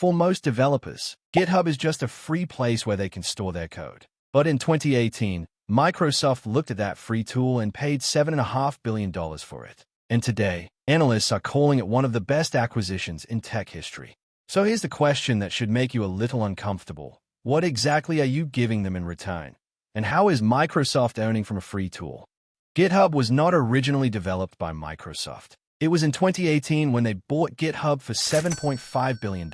For most developers, GitHub is just a free place where they can store their code. But in 2018, Microsoft looked at that free tool and paid $7.5 billion for it. And today, analysts are calling it one of the best acquisitions in tech history. So here's the question that should make you a little uncomfortable. What exactly are you giving them in return? And how is Microsoft earning from a free tool? GitHub was not originally developed by Microsoft. It was in 2018 when they bought GitHub for $7.5 billion.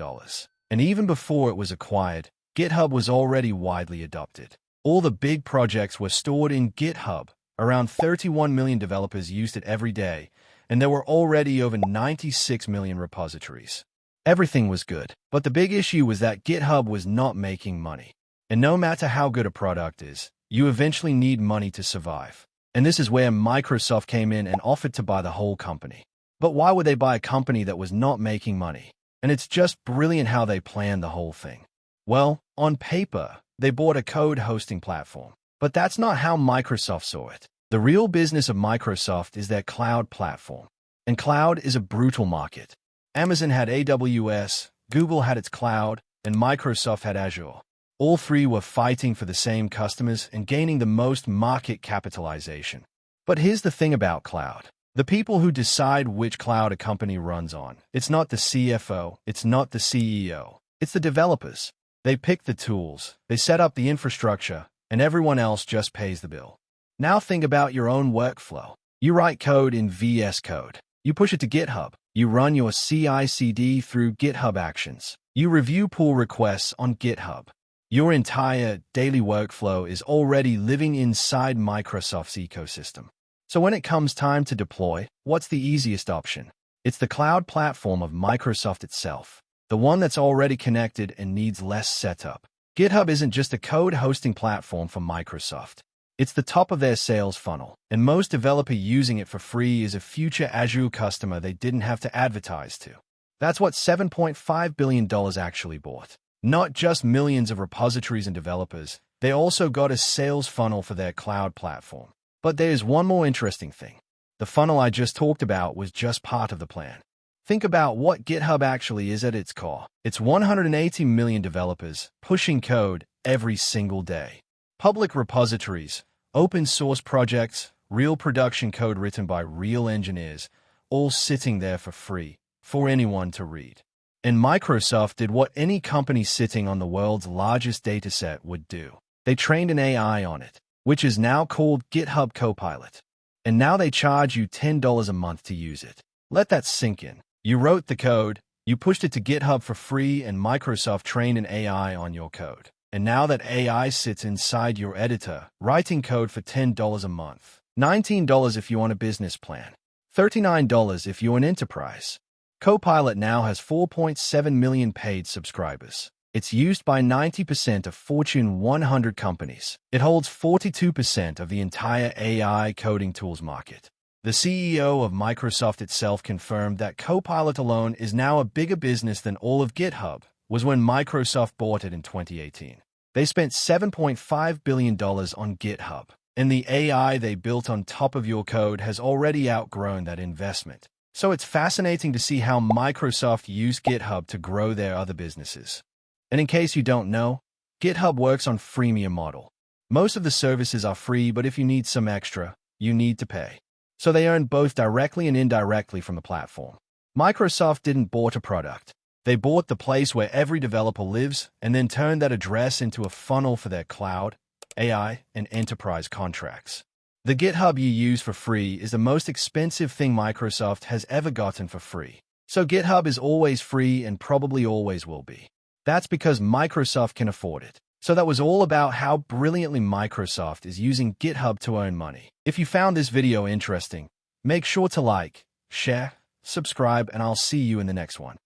And even before it was acquired, GitHub was already widely adopted. All the big projects were stored in GitHub. Around 31 million developers used it every day, and there were already over 96 million repositories. Everything was good, but the big issue was that GitHub was not making money. And no matter how good a product is, you eventually need money to survive. And this is where Microsoft came in and offered to buy the whole company. But why would they buy a company that was not making money? And it's just brilliant how they planned the whole thing. Well, on paper, they bought a code hosting platform. But that's not how Microsoft saw it. The real business of Microsoft is their cloud platform. And cloud is a brutal market. Amazon had AWS, Google had its cloud, and Microsoft had Azure. All three were fighting for the same customers and gaining the most market capitalization. But here's the thing about cloud. The people who decide which cloud a company runs on, it's not the CFO, it's not the CEO, it's the developers. They pick the tools, they set up the infrastructure, and everyone else just pays the bill. Now think about your own workflow. You write code in VS Code. You push it to GitHub. You run your CI/CD through GitHub Actions. You review pull requests on GitHub. Your entire daily workflow is already living inside Microsoft's ecosystem. So when it comes time to deploy, what's the easiest option? It's the cloud platform of Microsoft itself, the one that's already connected and needs less setup. GitHub isn't just a code hosting platform for Microsoft. It's the top of their sales funnel, and most developer using it for free is a future Azure customer they didn't have to advertise to. That's what $7.5 billion actually bought. Not just millions of repositories and developers, they also got a sales funnel for their cloud platform. But there's one more interesting thing. The funnel I just talked about was just part of the plan. Think about what GitHub actually is at its core. It's 180 million developers pushing code every single day. Public repositories, open source projects, real production code written by real engineers, all sitting there for free, for anyone to read. And Microsoft did what any company sitting on the world's largest dataset would do. They trained an AI on it, which is now called GitHub Copilot. And now they charge you $10 a month to use it. Let that sink in. You wrote the code, you pushed it to GitHub for free, and Microsoft trained an AI on your code. And now that AI sits inside your editor, writing code for $10 a month. $19 if you want a business plan. $39 if you're an enterprise. Copilot now has 4.7 million paid subscribers. It's used by 90% of Fortune 100 companies. It holds 42% of the entire AI coding tools market. The CEO of Microsoft itself confirmed that Copilot alone is now a bigger business than all of GitHub was when Microsoft bought it in 2018. They spent $7.5 billion on GitHub, and the AI they built on top of your code has already outgrown that investment. So it's fascinating to see how Microsoft used GitHub to grow their other businesses. And in case you don't know, GitHub works on freemium model. Most of the services are free, but if you need some extra, you need to pay. So they earn both directly and indirectly from the platform. Microsoft didn't bought a product. They bought the place where every developer lives and then turned that address into a funnel for their cloud, AI, and enterprise contracts. The GitHub you use for free is the most expensive thing Microsoft has ever gotten for free. So GitHub is always free and probably always will be. That's because Microsoft can afford it. So that was all about how brilliantly Microsoft is using GitHub to earn money. If you found this video interesting, make sure to like, share, subscribe, and I'll see you in the next one.